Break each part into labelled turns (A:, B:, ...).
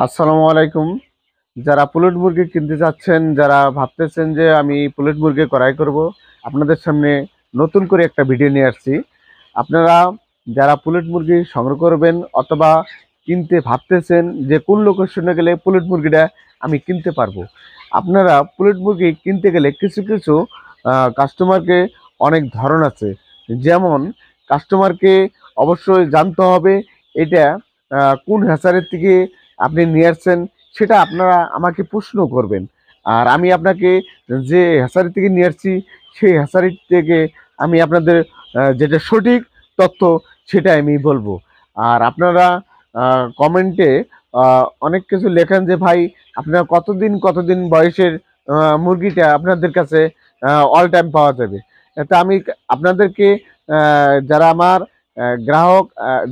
A: আসসালামু আলাইকুম। যারা পুলেট মুরগি কিনতে চাচ্ছেন, যারা ভাবতেছেন যে আমি পুলেট মুরগি ক্রয় করব, আপনাদের সামনে নতুন করে একটা ভিডিও নিয়ে আসছি। আপনারা যারা পুলেট মুরগি সংগ্রহ করবেন অথবা কিনতে ভাবতেছেন যে কোন লোকেশনে গেলে পুলেট মুরগিটা আমি কিনতে পারবো, আপনারা পুলেট মুরগি কিনতে গেলে কিছু কিছু কাস্টমারকে অনেক ধরন আছে। যেমন কাস্টমারকে অবশ্যই জানতে হবে এটা কোন হ্যাচারের থেকে আপনি নিয়ে আসছেন, সেটা আপনারা আমাকে প্রশ্ন করবেন। আর আমি আপনাকে যে হ্যাচারি থেকে নিয়ে আসছি সেই হ্যাচারি থেকে আমি আপনাদের যেটা সঠিক তথ্য সেটা আমি বলবো। আর আপনারা কমেন্টে অনেক কিছু লেখেন যে ভাই আপনারা কতদিন কতদিন বয়সের মুরগিটা আপনাদের কাছে অল টাইম পাওয়া যাবে। তা আমি আপনাদেরকে যারা আমার গ্রাহক,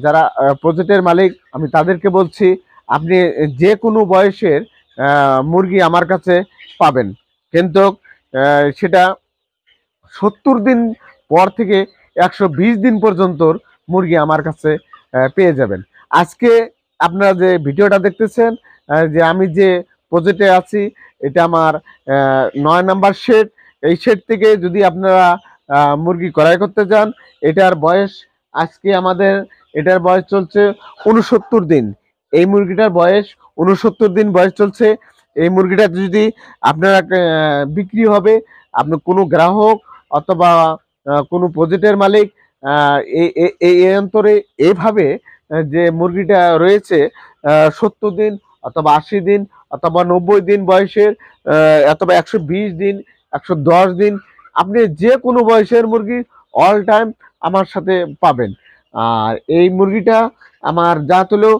A: যারা প্রজেক্টের মালিক, আমি তাদেরকে বলছি আপনি যে কোনো বয়সের মুরগি আমার কাছে পাবেন। কিন্তু সেটা 70 দিন পর থেকে 120 দিন পর্যন্ত মুরগি আমার কাছে পেয়ে যাবেন। আজকে আপনারা যে ভিডিওটা দেখতেছেন, যে আমি যে প্রজেক্টে আছি, এটা আমার 9 নাম্বার শেড। এই শেড থেকে যদি আপনারা মুরগি ক্রয় করতে যান, এটার বয়স আজকে আমাদের এটার বয়স চলছে 69 দিন। এই মুরগিটার বয়স 69 দিন বয়স চলছে। এই মুরগিটা যদি আপনারা বিক্রি হবে, আপনি কোনো গ্রাহক অথবা কোনো প্রজেক্টের মালিক এই অন্তরে এইভাবে যে মুরগিটা রয়েছে 70 দিন অথবা 80 দিন অথবা 90 দিন বয়সের, অথবা 120 দিন, 110 দিন, আপনি যে কোনো বয়সের মুরগি অল টাইম আমার সাথে পাবেন। আর এই মুরগিটা আমার জাত হলো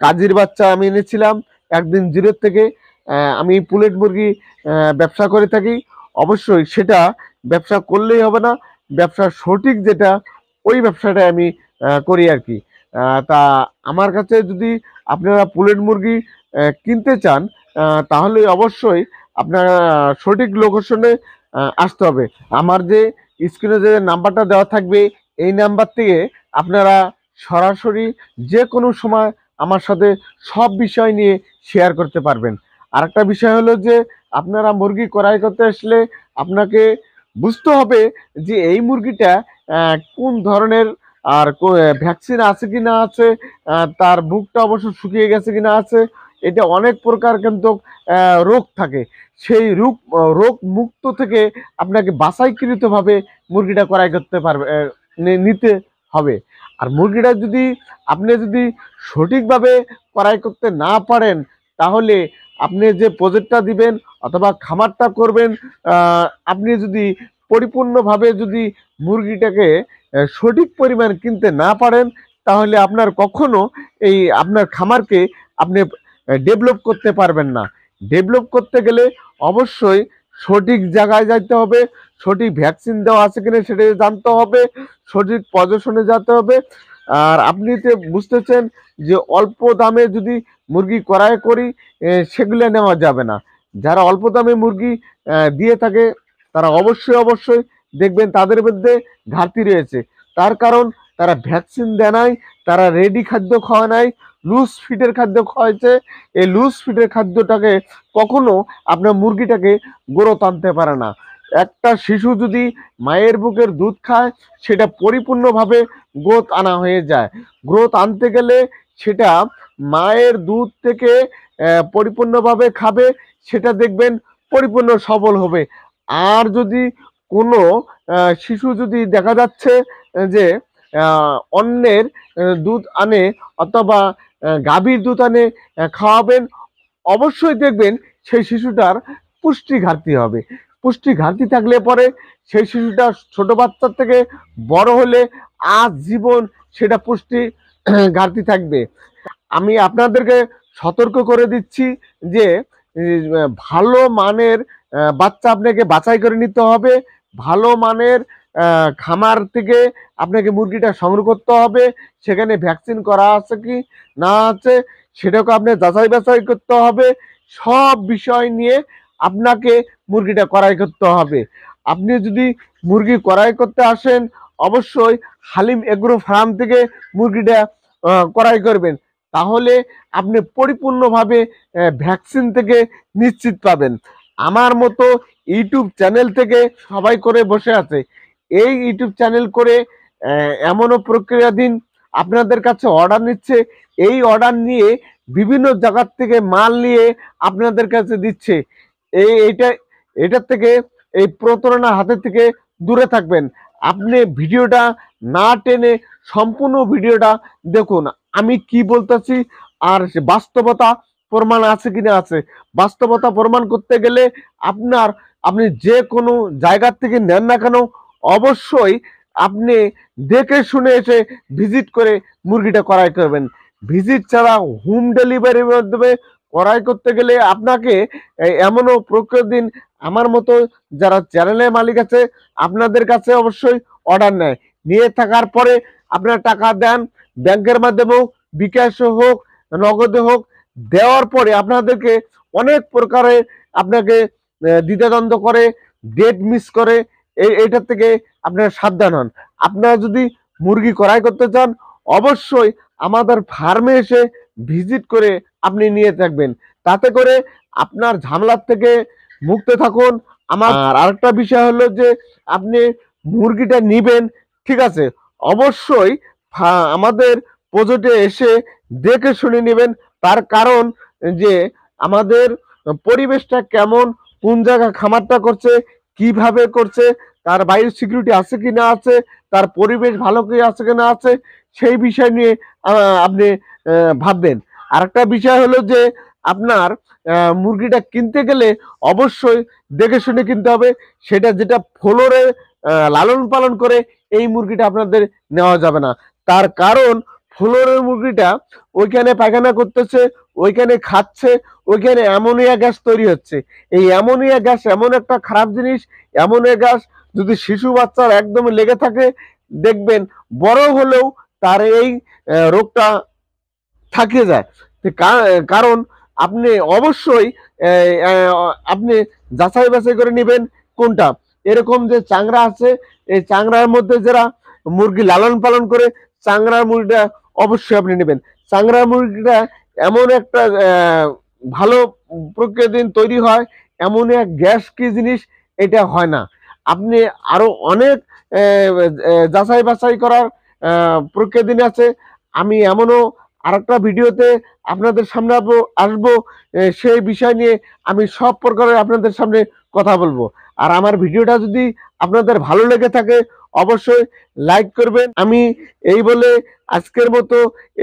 A: কাজীর বাচ্চা। আমি এনেছিলাম একদিন জিরোর থেকে। আমি পুলেট মুরগি ব্যবসা করে থাকি। অবশ্যই সেটা ব্যবসা করলেই হবে না, ব্যবসার সঠিক যেটা ওই ব্যবসাটা আমি করি আর কি। তা আমার কাছে যদি আপনারা পুলেট মুরগি কিনতে চান, তাহলে অবশ্যই আপনারা সঠিক লোকেশনে আসতে হবে। আমার যে স্ক্রিনে যে নাম্বারটা দেওয়া থাকবে, এই নাম্বার থেকে আপনারা সরাসরি যে কোনো সময় আমার সাথে সব বিষয় নিয়ে শেয়ার করতে পারবেন। আরেকটা বিষয় হলো যে আপনারা মুরগি ক্রয় করতে আসলে আপনাকে বুঝতে হবে যে এই মুরগিটা কোন ধরনের, আর ভ্যাকসিন আছে কি না আছে, তার বুকটা অবশ্য শুকিয়ে গেছে কি না আছে। এটা অনেক প্রকার কিন্তু রোগ থাকে। সেই রোগ মুক্ত থেকে আপনাকে বাছাইকৃতভাবে মুরগিটা ক্রয় করতে পারবে, নিতে হবে। আর মুরগিটা যদি আপনি যদি সঠিকভাবে ক্রয় করতে না পারেন, তাহলে আপনি যে প্রজেক্টটা দিবেন অথবা খামারটা করবেন, আপনি যদি পরিপূর্ণভাবে যদি মুরগিটাকে সঠিক পরিমাণ কিনতে না পারেন, তাহলে আপনার কখনো এই আপনার খামারকে আপনি ডেভেলপ করতে পারবেন না। ডেভেলপ করতে গেলে অবশ্যই সঠিক জায়গায় যাইতে হবে, সঠিক ভ্যাকসিন দেওয়া আছে কিনা সেটা জানতে হবে, সঠিক পজিশনে যেতে হবে। আর আপনি তো বুঝতেছেন যে অল্প দামে যদি মুরগি ক্রয় করি, সেগুলো নেওয়া যাবে না। যারা অল্প দামে মুরগি দিয়ে থাকে, তারা অবশ্যই অবশ্যই দেখবেন তাদের মধ্যে ঘাটতি রয়েছে। তার কারণ তারা ভ্যাকসিন দেয় নাই, তারা রেডি খাদ্য খাওয়া নাই, লুজ ফিডের খাদ্য খাওয়াইছে। এই লুজ ফিডের খাদ্যটাকে কখনো আপনার মুরগিটাকে গ্রোথ আনতে পারে না। একটা শিশু যদি মায়ের বুকের দুধ খায়, সেটা পরিপূর্ণভাবে গ্রোথ আনা হয়ে যায়। গ্রোথ আনতে গেলে সেটা মায়ের দুধ থেকে পরিপূর্ণভাবে খাবে, সেটা দেখবেন পরিপূর্ণ সবল হবে। আর যদি কোনো শিশু যদি দেখা যাচ্ছে যে অন্যের দুধ আনে অথবা গাভীর দুধ আনে খাওয়াবেন, অবশ্যই দেখবেন সেই শিশুটার পুষ্টি ঘাটতি হবে। পুষ্টি ঘাটতি থাকলে পরে সেই শিশুটা ছোট বাচ্চার থেকে বড় হলে আজীবন সেটা পুষ্টি ঘাটতি থাকবে। আমি আপনাদেরকে সতর্ক করে দিচ্ছি যে ভালো মানের বাচ্চা আপনাকে বাছাই করে নিতে হবে। ভালো মানের খামার থেকে আপনাকে মুরগিটা সংগ্রহ করতে হবে। সেখানে ভ্যাকসিন করা আছে কি না আছে সেটাকে আপনি যাচাই বাছাই করতে হবে। সব বিষয় নিয়ে আপনাকে মুরগিটা ক্রয় করতে হবে। আপনি যদি মুরগি ক্রয় করতে আসেন, অবশ্যই হালিম এগ্রো ফার্ম থেকে মুরগিটা ক্রয় করবেন। তাহলে আপনি পরিপূর্ণভাবে ভ্যাকসিন থেকে নিশ্চিত পাবেন। আমার মতো ইউটিউব চ্যানেল থেকে সবাই করে বসে আছে, এই ইউটিউব চ্যানেল করে এমনও প্রক্রিয়াধীন আপনাদের কাছে অর্ডার নিচ্ছে, এই অর্ডার নিয়ে বিভিন্ন জায়গার থেকে মাল নিয়ে আপনাদের কাছে দিচ্ছে। এইটা এটার থেকে, এই প্রতারণা হাতের থেকে দূরে থাকবেন। আপনি ভিডিওটা না টেনে সম্পূর্ণ ভিডিওটা দেখুন, আমি কি বলতেছি আর বাস্তবতা প্রমাণ আছে কিনা আছে। বাস্তবতা প্রমাণ করতে গেলে আপনি যে কোনো জায়গার থেকে নেন না কেন, অবশ্যই আপনি দেখে শুনে এসে ভিজিট করে মুরগিটা ক্রয় করবেন। ভিজিট ছাড়া হোম ডেলিভারির মাধ্যমে ক্রয় করতে গেলে আপনাকে এমনও প্রক্রিয়া দিন, আমার মতো যারা চ্যানেলের মালিক আছে আপনাদের কাছে অবশ্যই অর্ডার নেয়, নিয়ে থাকার পরে আপনারা টাকা দেন, ব্যাংকের মাধ্যমে হোক, বিকাশে হোক, নগদে হোক, দেওয়ার পরে আপনাদেরকে অনেক প্রকারে আপনাকে দ্বিধাদ্বন্দ্ব করে, ডেট মিস করে। এইটার থেকে আপনারা সাবধান হন। আপনারা যদি মুরগি ক্রয় করতে চান অবশ্যই আমাদের ফার্মে এসে ভিজিট করে আপনি নিয়ে থাকবেন, তাতে করে আপনার ঝামেলার থেকে মুক্ত থাকুন। আমার আরেকটা বিষয় হলো যে আপনি মুরগিটা নিবেন, ঠিক আছে, অবশ্যই আমাদের প্রজেক্টে এসে দেখে শুনে নেবেন। তার কারণ যে আমাদের পরিবেশটা কেমন, কোন জায়গায় খামারটা করছে, কিভাবে করছে, তার বায়ু সিকিউরিটি আছে কি না আছে, তার পরিবেশ ভালো কি আছে কি না আছে, সেই বিষয় নিয়ে আপনি ভাববেন। আরেকটা বিষয় হলো যে আপনার মুরগিটা কিনতে গেলে অবশ্যই দেখে শুনে কিনতে হবে। সেটা যেটা ফ্লোরে লালন পালন করে এই মুরগিটা আপনাদের নেওয়া যাবে না। তার কারণ ফ্লোরের মুরগিটা ওইখানে পায়খানা করতেছে, ওইখানে খাচ্ছে, ওইখানে অ্যামোনিয়া গ্যাস তৈরি হচ্ছে। এই অ্যামোনিয়া গ্যাস এমন একটা খারাপ জিনিস, অ্যামোনিয়া গ্যাস যদি শিশু বাচ্চার একদম লেগে থাকে দেখবেন বড় হলেও তার এই রোগটা থাকে যায়। কারণ আপনি অবশ্যই আপনি যাচাই বাছাই করে নেবেন কোনটা। এরকম যে চাংড়া আছে, এই চাংড়ার মধ্যে যারা মুরগি লালন পালন করে চাংড়ার মুরগিটা অবশ্যই আপনি নেবেন। চাংড়ার মুরগিটা এমন একটা ভালো প্রক্রিয়াধীন তৈরি হয়, এমন এক গ্যাস কি জিনিস এটা হয় না। আপনি আরো অনেক যাচাই বাছাই করার প্রক্রিয়াধীন আছে। আমি এমনও আরেকটা ভিডিওতে আপনাদের সামনে আসবো, সেই বিষয় নিয়ে আমি সব প্রকারে আপনাদের সামনে কথা বলবো। আর আমার ভিডিওটা যদি আপনাদের ভালো লেগে থাকে অবশ্যই লাইক করবেন। আমি এই বলে আজকের মতো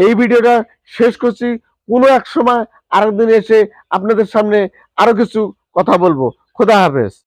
A: এই ভিডিওটা শেষ করছি। কোনো এক সময় আরেকদিন এসে আপনাদের সামনে আরো কিছু কথা বলবো। খোদা হাফেজ।